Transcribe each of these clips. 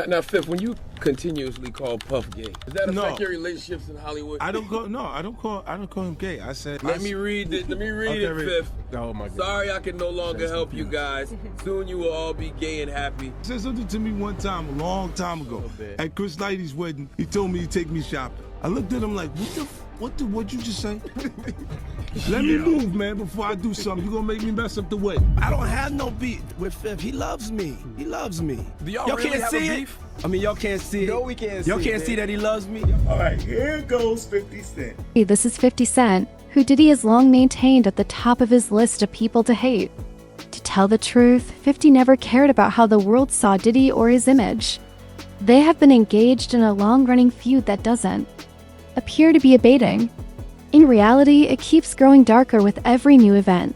Now, Fifth, when you continuously call Puff gay, does that affect your relationships in Hollywood? I don't call him gay. I said. Let me read it, Fifth. Oh my God. Sorry, I can no longer help you guys. Soon you will all be gay and happy. He said something to me one time, a long time ago, at Chris Lighty's wedding. He told me to take me shopping. I looked at him like, what'd you just say? Let me move, man, before I do something. You gonna make me mess up the wedding. I don't have no beef with Fifth. He loves me. He loves me. Do y'all really can't have see a it? beef? I mean, y'all can't see it. No, we can't see Y'all can't it, see that he loves me? All right, here goes 50 Cent. Hey, this is 50 Cent, who Diddy has long maintained at the top of his list of people to hate. To tell the truth, 50 never cared about how the world saw Diddy or his image. They have been engaged in a long-running feud that doesn't appear to be abating. In reality, it keeps growing darker with every new event.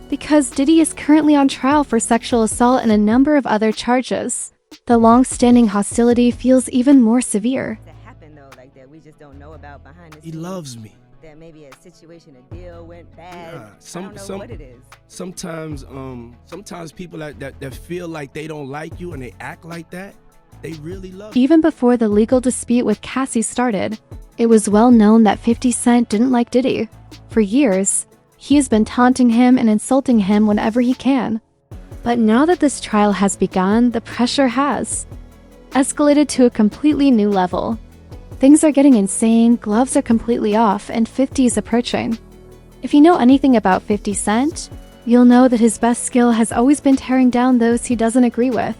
Because Diddy is currently on trial for sexual assault and a number of other charges, the long-standing hostility feels even more severe. That happened though, like that we just don't know about behind the He scenes. loves me. That maybe a situation, a deal went bad. Yeah, I don't know what it is. Sometimes people that feel like they don't like you and they act like that, they really love you. Even before the legal dispute with Cassie started, it was well known that 50 Cent didn't like Diddy. For years, he has been taunting him and insulting him whenever he can. But now that this trial has begun, the pressure has escalated to a completely new level. Things are getting insane, gloves are completely off, and 50 is approaching. If you know anything about 50 Cent, you'll know that his best skill has always been tearing down those he doesn't agree with,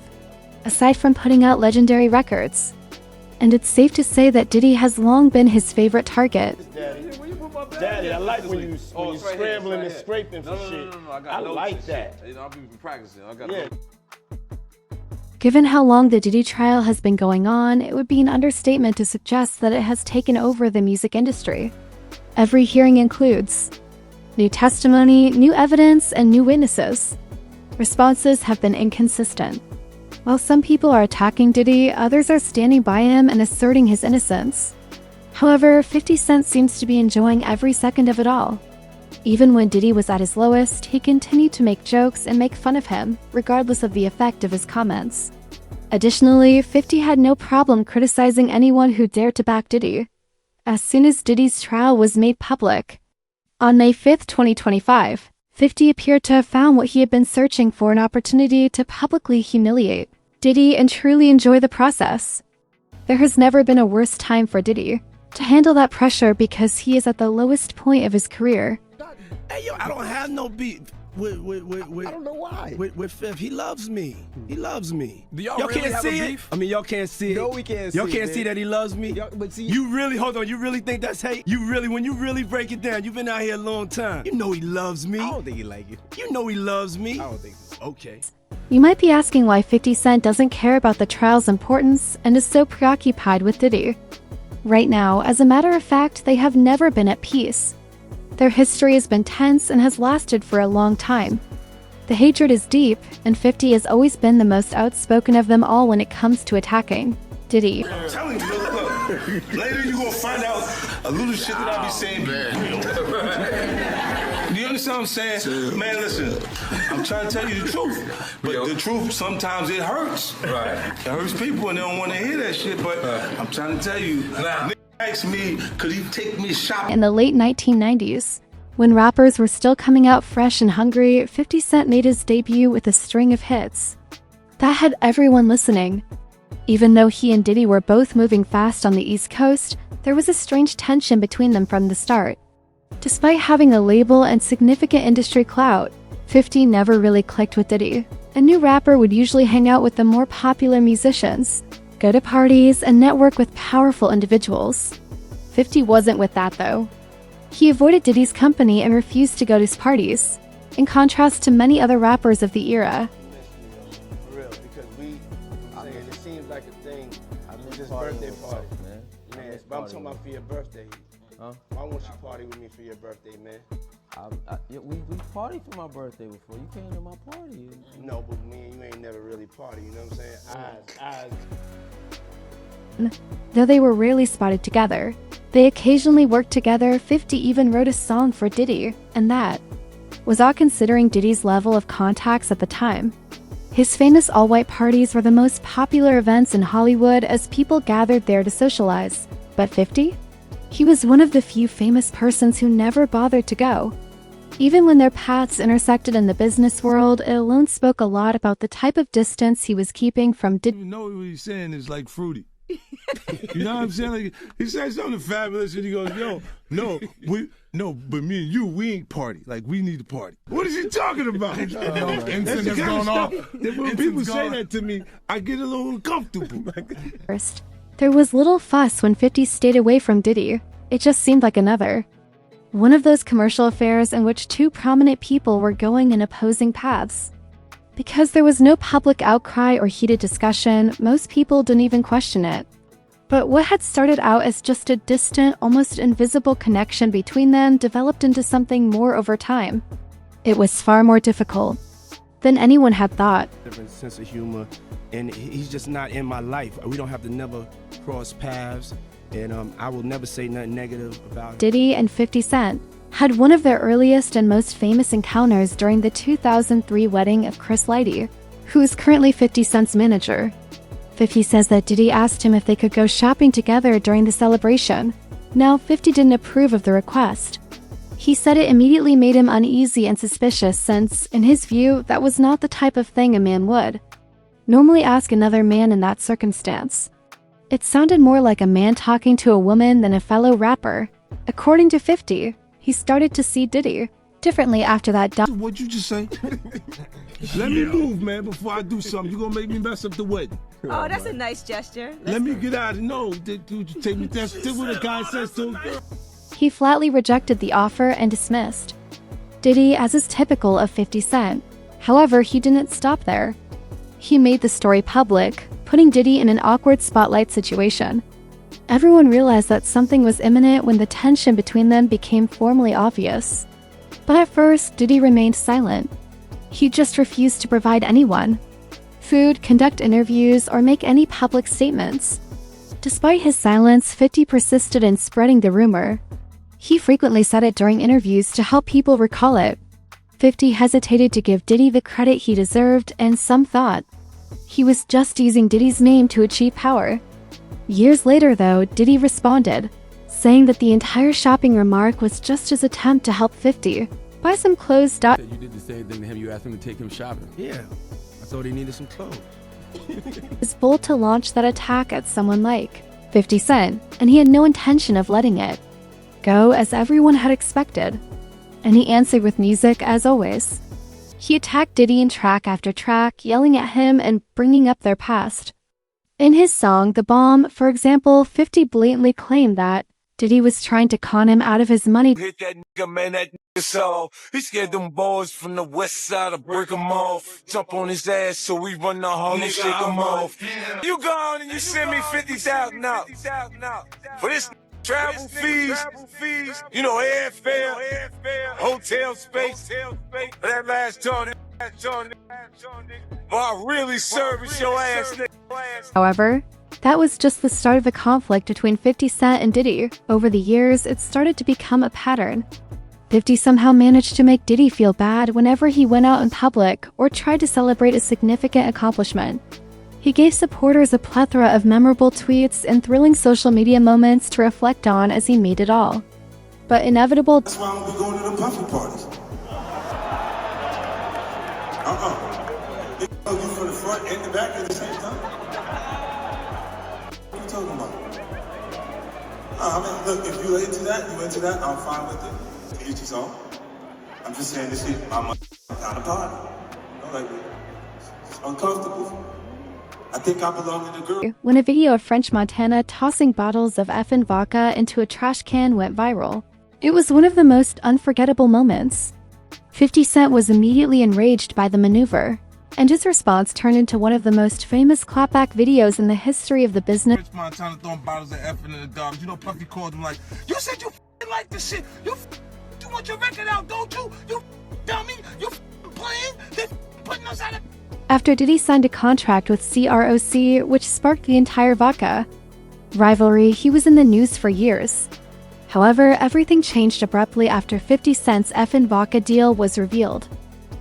aside from putting out legendary records. And it's safe to say that Diddy has long been his favorite target. Daddy, I like when you scrambling and scraping for shit. No, I got I notes like and that. shit. I'll be practicing. I got Yeah. notes. Given how long the Diddy trial has been going on, it would be an understatement to suggest that it has taken over the music industry. Every hearing includes new testimony, new evidence, and new witnesses. Responses have been inconsistent. While some people are attacking Diddy, others are standing by him and asserting his innocence. However, 50 Cent seems to be enjoying every second of it all. Even when Diddy was at his lowest, he continued to make jokes and make fun of him, regardless of the effect of his comments. Additionally, 50 had no problem criticizing anyone who dared to back Diddy. As soon as Diddy's trial was made public, on May 5, 2025, 50 appeared to have found what he had been searching for, an opportunity to publicly humiliate Diddy and truly enjoy the process. There has never been a worse time for Diddy to handle that pressure because he is at the lowest point of his career. Hey yo, I don't have no beef with I don't know why. with Fifth. He loves me. He loves me. Do y'all Y'all really can't have a see it? beef? I mean, y'all can't see it. No, we can't see Y'all it, can't man. see that he loves me. But see, You really, hold on, you really think that's hate? When you really break it down, you've been out here a long time. You know he loves me. I don't think he like you. You know he loves me. I don't think so. Okay. You might be asking why 50 Cent doesn't care about the trial's importance and is so preoccupied with Diddy. Right now, as a matter of fact, they have never been at peace. Their history has been tense and has lasted for a long time. The hatred is deep, and 50 has always been the most outspoken of them all when it comes to attacking Diddy. I'm telling you, look. Later you gonna find out a little shit that I be saying be real. Do you understand what I'm saying? Man, listen, I'm trying to tell you the truth. But the truth, sometimes it hurts. Right. It hurts people and they don't want to hear that shit, but I'm trying to tell you. Nigga asked me, could he take me shopping? In the late 1990s, when rappers were still coming out fresh and hungry, 50 Cent made his debut with a string of hits that had everyone listening. Even though he and Diddy were both moving fast on the East Coast, there was a strange tension between them from the start. Despite having a label and significant industry clout, 50 never really clicked with Diddy. A new rapper would usually hang out with the more popular musicians, go to parties, and network with powerful individuals. 50 wasn't with that though. He avoided Diddy's company and refused to go to his parties, in contrast to many other rappers of the era. For real, because it seems like a thing. I miss this birthday party, man. But I'm talking about for your birthday. Huh? Why won't you party with me for your birthday, man? We partied for my birthday before. You came to my party. No, but me and you ain't never really party, you know what I'm saying? Eyes. Though they were rarely spotted together, they occasionally worked together. 50 even wrote a song for Diddy, and that was all considering Diddy's level of contacts at the time. His famous all-white parties were the most popular events in Hollywood as people gathered there to socialize. But 50? He was one of the few famous persons who never bothered to go. Even when their paths intersected in the business world, it alone spoke a lot about the type of distance he was keeping from Diddy. You know what he's saying is like fruity. You know what I'm saying? Like, he said something fabulous and he goes, yo, but me and you, we ain't party. Like, we need to party. What is he talking about? That's the kind of stuff that when people say that to me, I get a little uncomfortable. First, there was little fuss when 50 stayed away from Diddy. It just seemed like another one of those commercial affairs in which two prominent people were going in opposing paths. Because there was no public outcry or heated discussion, most people didn't even question it. But what had started out as just a distant, almost invisible connection between them developed into something more over time. It was far more difficult than anyone had thought. Different sense of humor, and he's just not in my life. We don't have to never cross paths, and I will never say nothing negative about him. Diddy and 50 Cent had one of their earliest and most famous encounters during the 2003 wedding of Chris Lighty, who is currently 50 Cent's manager. 50 says that Diddy asked him if they could go shopping together during the celebration. Now, 50 didn't approve of the request. He said it immediately made him uneasy and suspicious since, in his view, that was not the type of thing a man would normally ask another man in that circumstance. It sounded more like a man talking to a woman than a fellow rapper. According to 50, he started to see Diddy differently after that. What'd you just say? Let me move, man, before I do something. You're gonna make me mess up the wedding. Oh, that's a nice gesture. Let me get out of no. Dude, take me. That's what a guy says to him. He flatly rejected the offer and dismissed Diddy, as is typical of 50 Cent. However, he didn't stop there. He made the story public, putting Diddy in an awkward spotlight situation. Everyone realized that something was imminent when the tension between them became formally obvious. But at first, Diddy remained silent. He just refused to provide anyone food, conduct interviews, or make any public statements. Despite his silence, 50 persisted in spreading the rumor. He frequently said it during interviews to help people recall it. 50 hesitated to give Diddy the credit he deserved, and some thought he was just using Diddy's name to achieve power. Years later, though, Diddy responded, saying that the entire shopping remark was just his attempt to help 50 buy some clothes. You did the same thing to him. You asked him to take him shopping. Yeah, I thought he needed some clothes. Was bold to launch that attack at someone like 50 Cent, and he had no intention of letting it go as everyone had expected. And he answered with music as always. He attacked Diddy in track after track, yelling at him and bringing up their past. In his song, The Bomb, for example, 50 blatantly claimed that Diddy was trying to con him out of his money. Hit that nigga, man, that nigga so. He scared them boys from the west side to break him off. Jump on his ass so we run the hall and shake him off. You go on and you send me 50,000 out. For this travel fees, you know, airfare, hotel space, that last joint, I really service your ass, nigga. However, that was just the start of a conflict between 50 Cent and Diddy. Over the years, it started to become a pattern. 50 somehow managed to make Diddy feel bad whenever he went out in public or tried to celebrate a significant accomplishment. He gave supporters a plethora of memorable tweets and thrilling social media moments to reflect on as he made it all. But inevitable. That's why I don't be going to the puffy parties. They know you from the front and the back at the same time. What are you talking about? I mean, look, if you're into that, I'm fine with it. To each his own. I'm just saying this is my kind of party. You know, like, it's uncomfortable. I think I belong in the group. When a video of French Montana tossing bottles of effin' vodka into a trash can went viral, it was one of the most unforgettable moments. 50 Cent was immediately enraged by the maneuver, and his response turned into one of the most famous clapback videos in the history of the business. French Montana throwing bottles of effing in the garbage. You know, Puffy called him like, you said you like this shit. You want your record out, don't you? You dummy. You playing? They putting us out of... After Diddy signed a contract with CROC, which sparked the entire vodka rivalry, he was in the news for years. However, everything changed abruptly after 50 Cent's effin' vodka deal was revealed.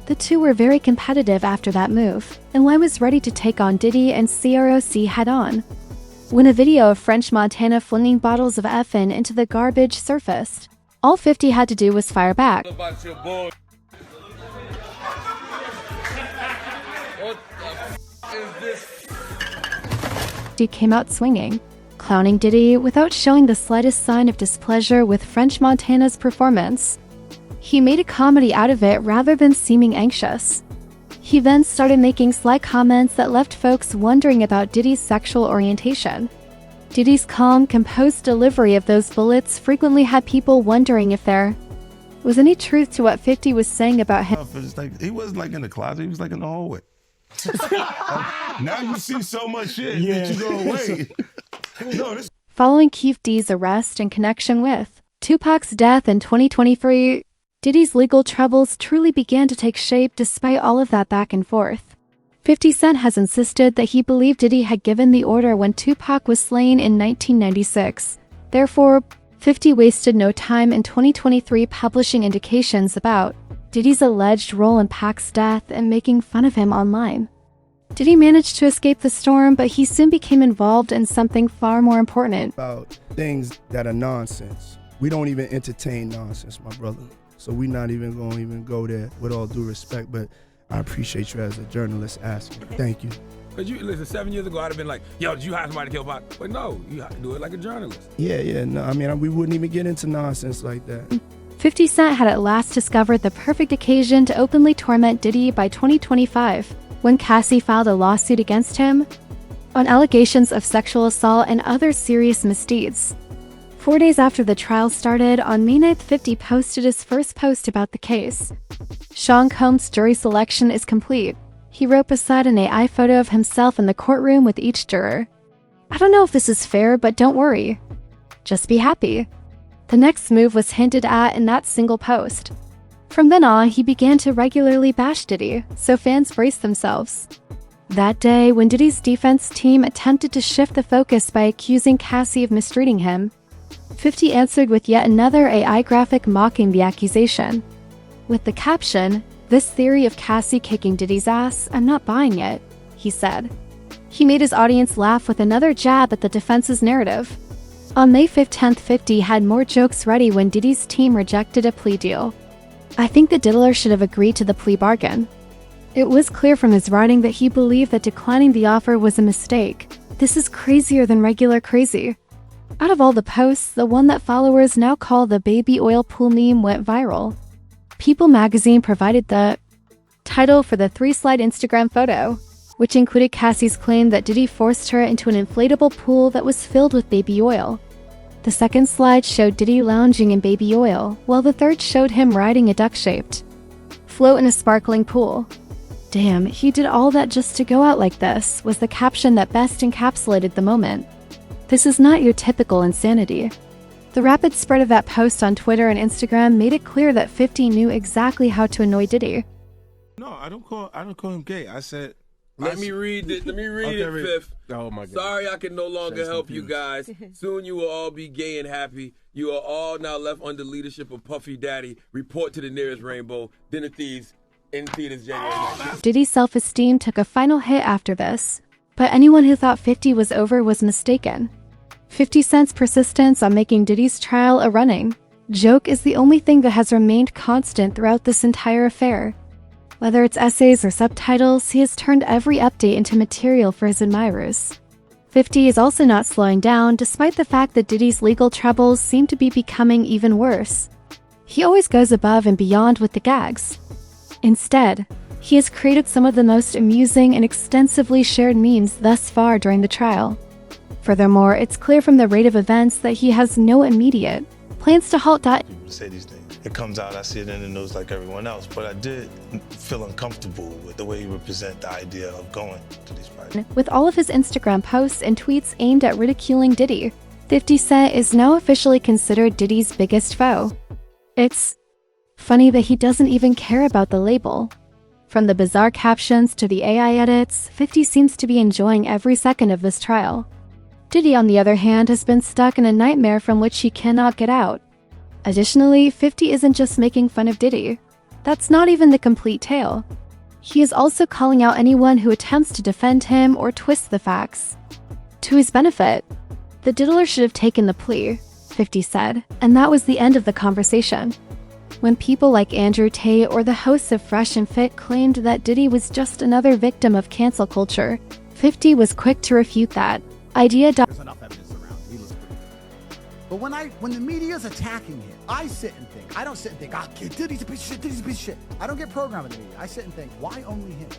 The two were very competitive after that move, and Lime was ready to take on Diddy and CROC head-on. When a video of French Montana flinging bottles of effin into the garbage surfaced, all 50 had to do was fire back. He came out swinging, clowning Diddy without showing the slightest sign of displeasure with French Montana's performance. He made a comedy out of it rather than seeming anxious. He then started making sly comments that left folks wondering about Diddy's sexual orientation. Diddy's calm, composed delivery of those bullets frequently had people wondering if there was any truth to what 50 was saying about him. Like, he wasn't like in the closet, he was like in the hallway. Now you see so much shit that you go, wait. No, Following Keith D's arrest in connection with Tupac's death in 2023, Diddy's legal troubles truly began to take shape despite all of that back and forth. 50 Cent has insisted that he believed Diddy had given the order when Tupac was slain in 1996. Therefore, 50 wasted no time in 2023 publishing indications about Diddy's alleged role in Pac's death and making fun of him online. Diddy managed to escape the storm, but he soon became involved in something far more important. About things that are nonsense. We don't even entertain nonsense, my brother. So we're not even going to even go there, with all due respect, but I appreciate you as a journalist asking. Thank you. Because listen, 7 years ago, I'd have been like, yo, did you hire somebody to kill Pac? But no, you have to do it like a journalist. Yeah, no, I mean, we wouldn't even get into nonsense like that. 50 Cent had at last discovered the perfect occasion to openly torment Diddy by 2025, when Cassie filed a lawsuit against him on allegations of sexual assault and other serious misdeeds. 4 days after the trial started, on May 9th, 50 posted his first post about the case. Sean Combs' jury selection is complete. He wrote beside an AI photo of himself in the courtroom with each juror. I don't know if this is fair, but don't worry. Just be happy. The next move was hinted at in that single post. From then on, he began to regularly bash Diddy, so fans braced themselves. That day, when Diddy's defense team attempted to shift the focus by accusing Cassie of mistreating him, 50 answered with yet another AI graphic mocking the accusation. With the caption, "This theory of Cassie kicking Diddy's ass, I'm not buying it," he said. He made his audience laugh with another jab at the defense's narrative. On May 15th, 50 had more jokes ready when Diddy's team rejected a plea deal. I think the diddler should have agreed to the plea bargain. It was clear from his writing that he believed that declining the offer was a mistake. This is crazier than regular crazy. Out of all the posts, the one that followers now call the baby oil pool meme went viral. People magazine provided the title for the 3-slide Instagram photo, which included Cassie's claim that Diddy forced her into an inflatable pool that was filled with baby oil. The second slide showed Diddy lounging in baby oil, while the third showed him riding a duck-shaped float in a sparkling pool. "Damn, he did all that just to go out like this," was the caption that best encapsulated the moment. This is not your typical insanity. The rapid spread of that post on Twitter and Instagram made it clear that 50 knew exactly how to annoy Diddy. No, I don't call him gay. I said, Let me read it, Fifth. Oh my God. Sorry I can no longer help you guys. Soon you will all be gay and happy. You are all now left under leadership of Puffy Daddy. Report to the nearest rainbow. Dinner Thieves in theaters January 19th. Diddy's self-esteem took a final hit after this, but anyone who thought 50 was over was mistaken. 50 Cent's persistence on making Diddy's trial a running joke is the only thing that has remained constant throughout this entire affair. Whether it's essays or subtitles, he has turned every update into material for his admirers. 50 is also not slowing down, despite the fact that Diddy's legal troubles seem to be becoming even worse. He always goes above and beyond with the gags. Instead, he has created some of the most amusing and extensively shared memes thus far during the trial. Furthermore, it's clear from the rate of events that he has no immediate plans to halt. People say these things. It comes out, I see it in the news like everyone else, but I did feel uncomfortable with the way he represent the idea of going to these fights. With all of his Instagram posts and tweets aimed at ridiculing Diddy, 50 Cent is now officially considered Diddy's biggest foe. It's funny that he doesn't even care about the label. From the bizarre captions to the AI edits, 50 seems to be enjoying every second of this trial. Diddy, on the other hand, has been stuck in a nightmare from which he cannot get out. Additionally, 50 isn't just making fun of Diddy. That's not even the complete tale. He is also calling out anyone who attempts to defend him or twist the facts. To his benefit, the diddler should have taken the plea, 50 said, and that was the end of the conversation. When people like Andrew Tate or the hosts of Fresh and Fit claimed that Diddy was just another victim of cancel culture, 50 was quick to refute that idea. There's enough evidence around. He looks pretty good. But when the media's attacking him, I sit and think. I don't sit and think, Diddy's a piece of shit, Diddy's a piece of shit. I don't get programmed in the media. I sit and think, why only him?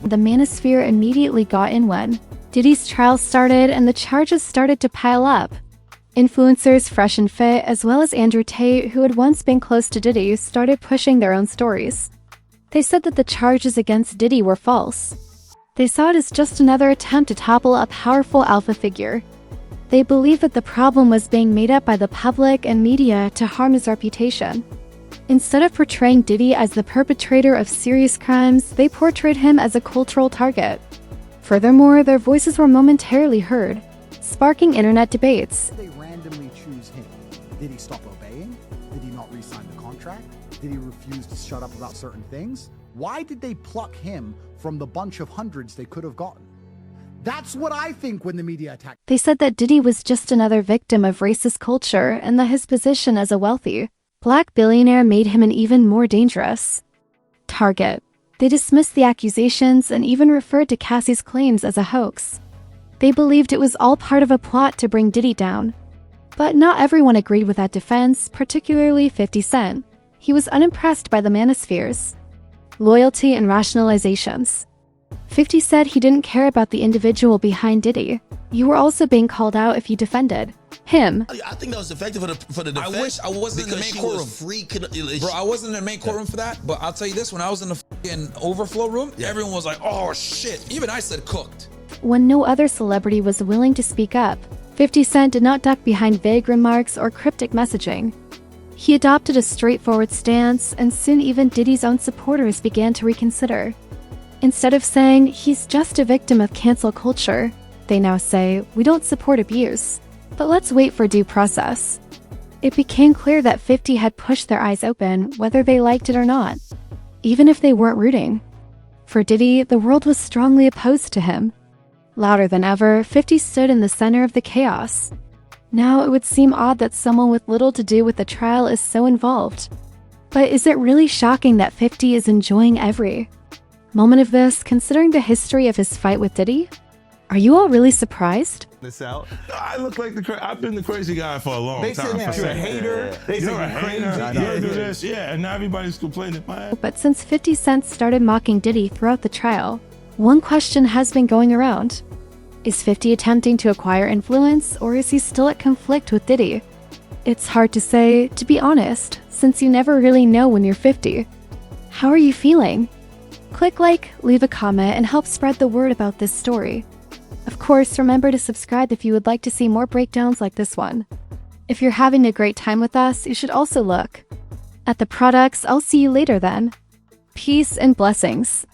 The manosphere immediately got in when Diddy's trial started and the charges started to pile up. Influencers Fresh and Fit, as well as Andrew Tate, who had once been close to Diddy, started pushing their own stories. They said that the charges against Diddy were false. They saw it as just another attempt to topple a powerful alpha figure. They believed that the problem was being made up by the public and media to harm his reputation. Instead of portraying Diddy as the perpetrator of serious crimes, they portrayed him as a cultural target. Furthermore, their voices were momentarily heard, sparking internet debates. They randomly choose him. Did he stop obeying? Did he not re-sign the contract? Did he refuse to shut up about certain things? Why did they pluck him from the bunch of hundreds they could have gotten? That's what I think when the media attacked. They said that Diddy was just another victim of racist culture and that his position as a wealthy Black billionaire made him an even more dangerous target. They dismissed the accusations and even referred to Cassie's claims as a hoax. They believed it was all part of a plot to bring Diddy down. But not everyone agreed with that defense, particularly 50 Cent. He was unimpressed by the manosphere's loyalty and rationalizations. 50 said he didn't care about the individual behind Diddy. You were also being called out if you defended him. I think that was effective for the defense. I wish I wasn't in the main courtroom. Bro, I wasn't in the main courtroom for that, but I'll tell you this, when I was in the fucking overflow room, everyone was like, oh shit. Even I said cooked. When no other celebrity was willing to speak up, 50 Cent did not duck behind vague remarks or cryptic messaging. He adopted a straightforward stance, and soon even Diddy's own supporters began to reconsider. Instead of saying, he's just a victim of cancel culture, they now say, we don't support abuse, but let's wait for due process. It became clear that 50 had pushed their eyes open, whether they liked it or not, even if they weren't rooting. For Diddy, the world was strongly opposed to him. Louder than ever, 50 stood in the center of the chaos. Now it would seem odd that someone with little to do with the trial is so involved. But is it really shocking that 50 is enjoying every moment of this, considering the history of his fight with Diddy? Are you all really surprised? This out. I look like I've been the crazy guy for a long time. They say you're a hater. They say you're crazy. You do this, and now everybody's complaining. But since 50 Cent started mocking Diddy throughout the trial, one question has been going around. Is 50 attempting to acquire influence, or is he still at conflict with Diddy? It's hard to say, to be honest, since you never really know when you're 50. How are you feeling? Click like, leave a comment, and help spread the word about this story. Of course, remember to subscribe if you would like to see more breakdowns like this one. If you're having a great time with us, you should also look at the products. I'll see you later then. Peace and blessings.